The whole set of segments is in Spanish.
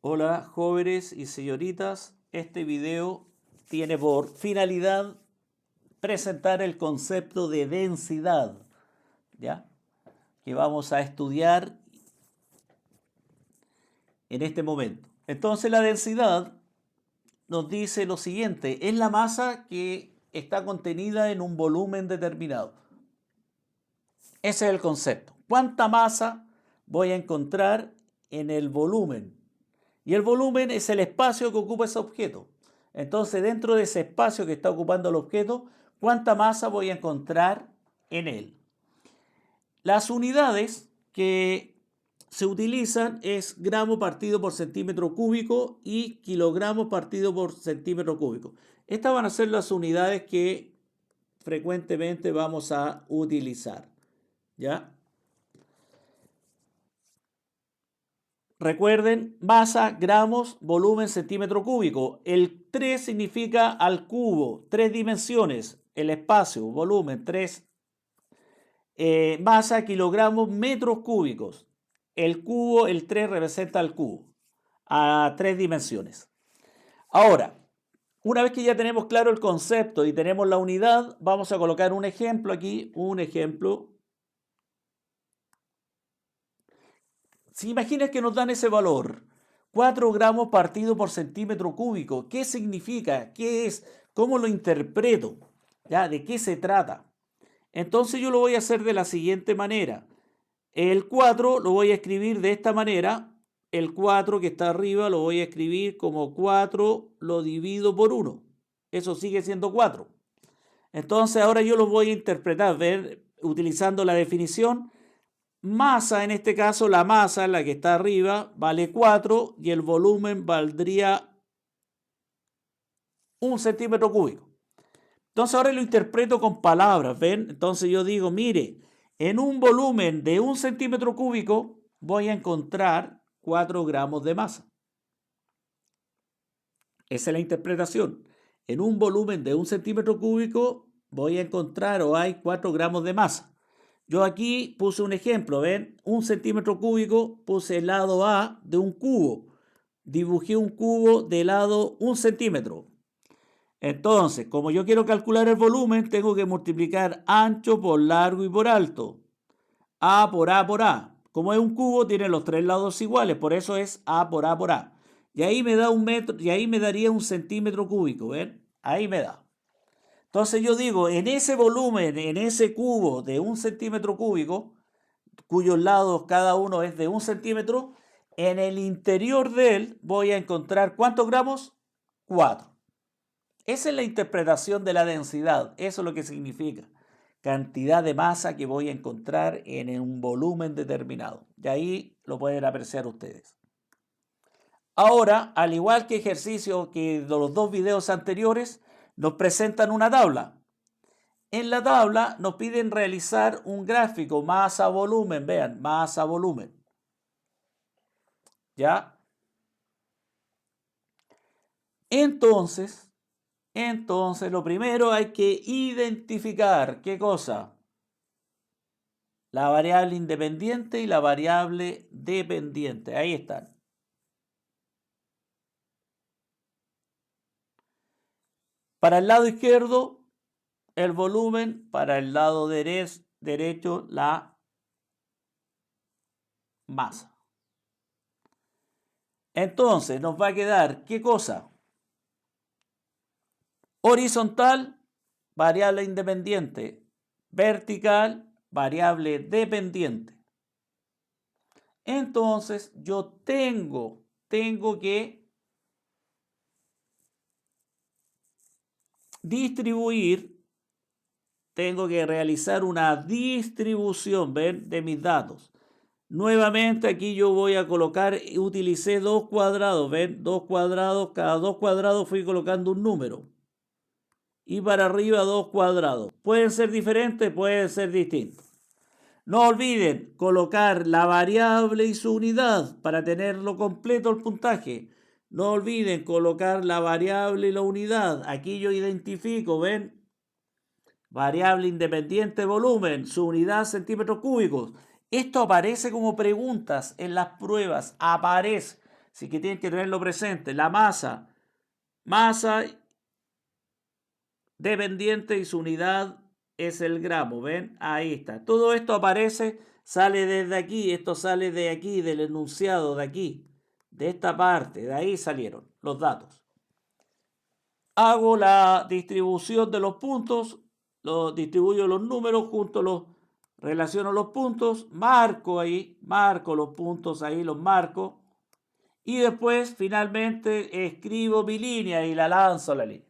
Hola jóvenes y señoritas, este video tiene por finalidad presentar el concepto de densidad, ¿ya? Que vamos a estudiar en este momento. Entonces la densidad nos dice lo siguiente, es la masa que está contenida en un volumen determinado. Ese es el concepto. ¿Cuánta masa voy a encontrar en el volumen? Y el volumen es el espacio que ocupa ese objeto. Entonces, dentro de ese espacio que está ocupando el objeto, ¿cuánta masa voy a encontrar en él? Las unidades que se utilizan es gramo partido por centímetro cúbico y kilogramo partido por centímetro cúbico. Estas van a ser las unidades que frecuentemente vamos a utilizar, ¿ya? Recuerden, masa, gramos, volumen, centímetro cúbico. El 3 significa al cubo, 3 dimensiones, el espacio, volumen, 3 masa, kilogramos, metros cúbicos. El cubo, el 3 representa al cubo, a 3 dimensiones. Ahora, una vez que ya tenemos claro el concepto y tenemos la unidad, vamos a colocar un ejemplo aquí, un ejemplo. Si imaginas que nos dan ese valor, 4 gramos partido por centímetro cúbico, ¿qué significa? ¿Qué es? ¿Cómo lo interpreto? ¿Ya? ¿De qué se trata? Entonces yo lo voy a hacer de la siguiente manera. El 4 lo voy a escribir de esta manera. El 4 que está arriba lo voy a escribir como 4 lo divido por 1. Eso sigue siendo 4. Entonces ahora yo lo voy a interpretar, ver, utilizando la definición. Masa, en este caso, la masa, la que está arriba, vale 4 y el volumen valdría 1 centímetro cúbico. Entonces ahora lo interpreto con palabras, ¿ven? Entonces yo digo, mire, en un volumen de 1 centímetro cúbico voy a encontrar 4 gramos de masa. Esa es la interpretación. En un volumen de 1 centímetro cúbico voy a encontrar o hay 4 gramos de masa. Yo aquí puse un ejemplo, ¿ven? 1 centímetro cúbico, puse el lado A de un cubo. Dibujé un cubo de lado 1 centímetro. Entonces, como yo quiero calcular el volumen, tengo que multiplicar ancho por largo y por alto. A por A por A. Como es un cubo, tiene los tres lados iguales, por eso es A por A por A. Y ahí me da un metro, y ahí me daría 1 centímetro cúbico, ¿ven? Ahí me da. Entonces yo digo, en ese volumen, en ese cubo de 1 centímetro cúbico, cuyos lados cada uno es de 1 centímetro, en el interior de él voy a encontrar ¿cuántos gramos? 4. Esa es la interpretación de la densidad, eso es lo que significa. Cantidad de masa que voy a encontrar en un volumen determinado. Y ahí lo pueden apreciar ustedes. Ahora, al igual que ejercicio que de los dos videos anteriores, nos presentan una tabla. En la tabla nos piden realizar un gráfico masa-volumen, vean, masa-volumen. ¿Ya? Entonces, lo primero hay que identificar, ¿qué cosa? La variable independiente y la variable dependiente. Ahí están. Para el lado izquierdo, el volumen. Para el lado derecho, la masa. Entonces, nos va a quedar, ¿qué cosa? Horizontal, variable independiente. Vertical, variable dependiente. Entonces, yo tengo que distribuir, tengo que realizar una distribución, ¿ven? De mis datos. Nuevamente aquí yo voy a colocar, utilicé dos cuadrados, ¿ven? Dos cuadrados, cada dos cuadrados fui colocando un número. Y para arriba dos cuadrados. Pueden ser diferentes, pueden ser distintos. No olviden colocar la variable y su unidad para tenerlo completo el puntaje. No olviden colocar la variable y la unidad. Aquí yo identifico, ¿ven? Variable independiente volumen, su unidad centímetros cúbicos. Esto aparece como preguntas en las pruebas. Aparece. Así que tienen que tenerlo presente. La masa dependiente y su unidad es el gramo. ¿Ven? Ahí está. Todo esto aparece, sale desde aquí. Esto sale de aquí, del enunciado de aquí. De esta parte. De ahí salieron los datos. Hago la distribución de los puntos. Distribuyo los números relaciono los puntos. Marco ahí. Marco los puntos ahí. Los marco. Y después finalmente escribo mi línea y la lanzo a la línea.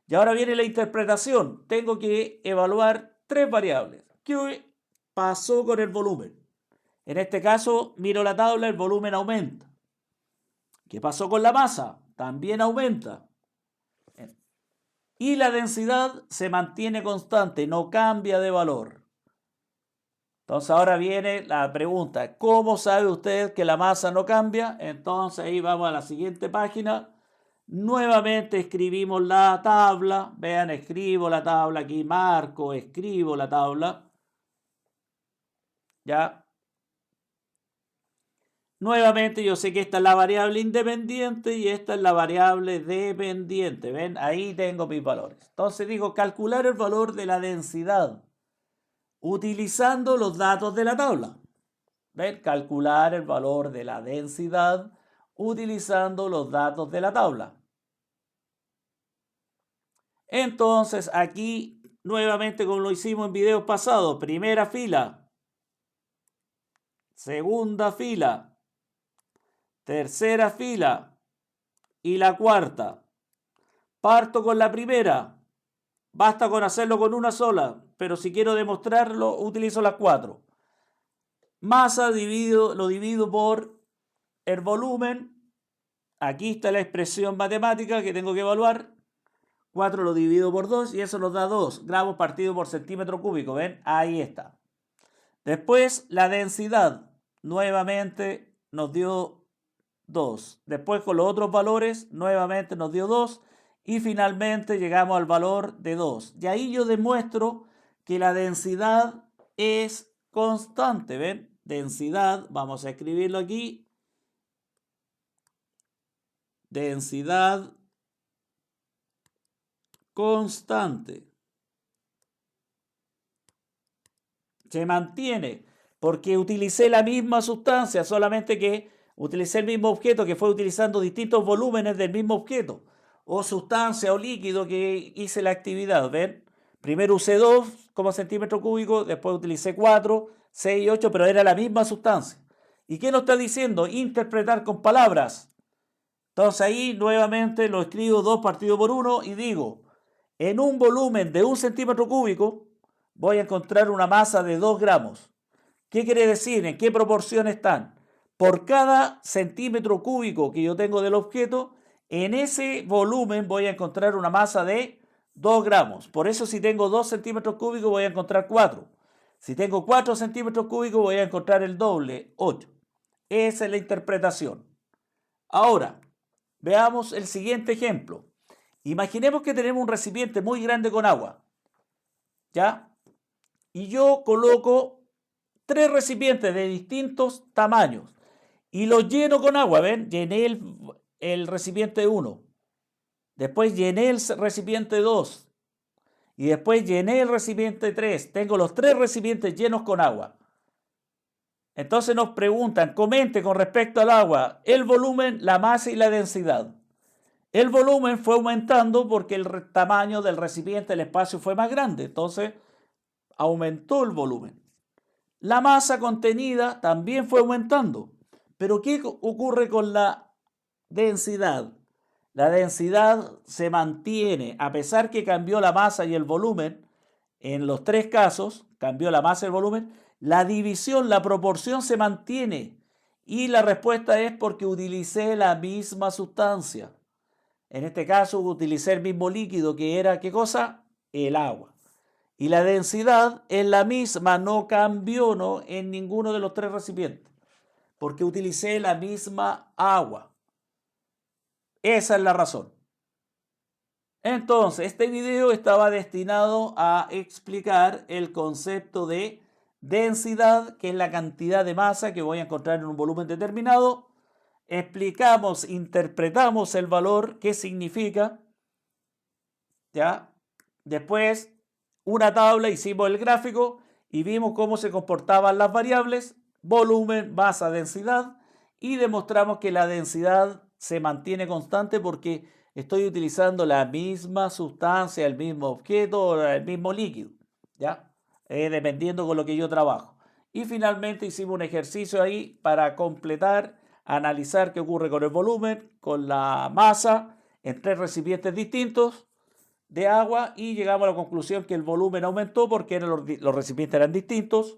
Y ahora viene la interpretación. Tengo que evaluar tres variables. ¿Qué pasó con el volumen? En este caso, miro la tabla, el volumen aumenta. ¿Qué pasó con la masa? También aumenta. Y la densidad se mantiene constante, no cambia de valor. Entonces ahora viene la pregunta, ¿cómo sabe usted que la masa no cambia? Entonces ahí vamos a la siguiente página. Nuevamente escribimos la tabla. Vean, escribo la tabla aquí, marco, escribo la tabla. ¿Ya? Nuevamente yo sé que esta es la variable independiente y esta es la variable dependiente. ¿Ven? Ahí tengo mis valores. Entonces digo, calcular el valor de la densidad utilizando los datos de la tabla. ¿Ven? Calcular el valor de la densidad utilizando los datos de la tabla. Entonces aquí nuevamente como lo hicimos en videos pasados, primera fila, segunda fila, tercera fila y la cuarta. Parto con la primera, basta con hacerlo con una sola, pero si quiero demostrarlo utilizo las cuatro. Masa lo divido por el volumen, aquí está la expresión matemática que tengo que evaluar. 4 lo divido por 2 y eso nos da 2 gramos partido por centímetro cúbico. ¿Ven? Ahí está. Después la densidad nuevamente nos dio 2. Después con los otros valores nuevamente nos dio 2. Y finalmente llegamos al valor de 2. Y ahí yo demuestro que la densidad es constante. ¿Ven? Densidad, vamos a escribirlo aquí. Densidad constante. Se mantiene porque utilicé la misma sustancia, solamente que utilicé el mismo objeto que fue utilizando distintos volúmenes del mismo objeto o sustancia o líquido que hice la actividad. ¿Ven? Primero usé 2 como centímetro cúbico, después utilicé 4, 6 y 8, pero era la misma sustancia. ¿Y qué nos está diciendo? Interpretar con palabras. Entonces ahí nuevamente lo escribo 2 partido por 1 y digo, en un volumen de 1 centímetro cúbico voy a encontrar una masa de 2 gramos. ¿Qué quiere decir? ¿En qué proporción están? Por cada centímetro cúbico que yo tengo del objeto, en ese volumen voy a encontrar una masa de 2 gramos. Por eso si tengo 2 centímetros cúbicos voy a encontrar 4. Si tengo 4 centímetros cúbicos voy a encontrar el doble, 8. Esa es la interpretación. Ahora, veamos el siguiente ejemplo. Imaginemos que tenemos un recipiente muy grande con agua. ¿Ya? Y yo coloco 3 recipientes de distintos tamaños y los lleno con agua. ¿Ven? Llené el recipiente 1. Después llené el recipiente 2. Y después llené el recipiente 3. Tengo los 3 recipientes llenos con agua. Entonces nos preguntan, comente con respecto al agua, el volumen, la masa y la densidad. El volumen fue aumentando porque el tamaño del recipiente, el espacio fue más grande. Entonces aumentó el volumen. La masa contenida también fue aumentando. Pero ¿qué ocurre con la densidad? La densidad se mantiene, a pesar que cambió la masa y el volumen, en los 3 casos, cambió la masa y el volumen, la división, la proporción se mantiene. Y la respuesta es porque utilicé la misma sustancia. En este caso utilicé el mismo líquido que era, ¿qué cosa? El agua. Y la densidad es la misma, no cambió en ninguno de los 3 recipientes, porque utilicé la misma agua. Esa es la razón. Entonces, este video estaba destinado a explicar el concepto de densidad, que es la cantidad de masa que voy a encontrar en un volumen determinado, explicamos, interpretamos el valor, qué significa, ¿ya? Después, una tabla, hicimos el gráfico y vimos cómo se comportaban las variables, volumen, masa, densidad, y demostramos que la densidad se mantiene constante porque estoy utilizando la misma sustancia, el mismo objeto, el mismo líquido, ¿ya? Dependiendo con lo que yo trabajo. Y finalmente hicimos un ejercicio ahí para completar, analizar qué ocurre con el volumen, con la masa, en 3 recipientes distintos de agua, y llegamos a la conclusión que el volumen aumentó porque los recipientes eran distintos,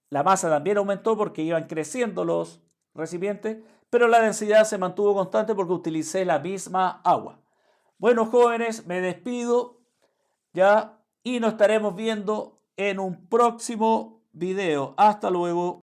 la masa también aumentó porque iban creciendo los recipientes, pero la densidad se mantuvo constante porque utilicé la misma agua. Bueno, jóvenes, me despido ya y nos estaremos viendo en un próximo video. Hasta luego.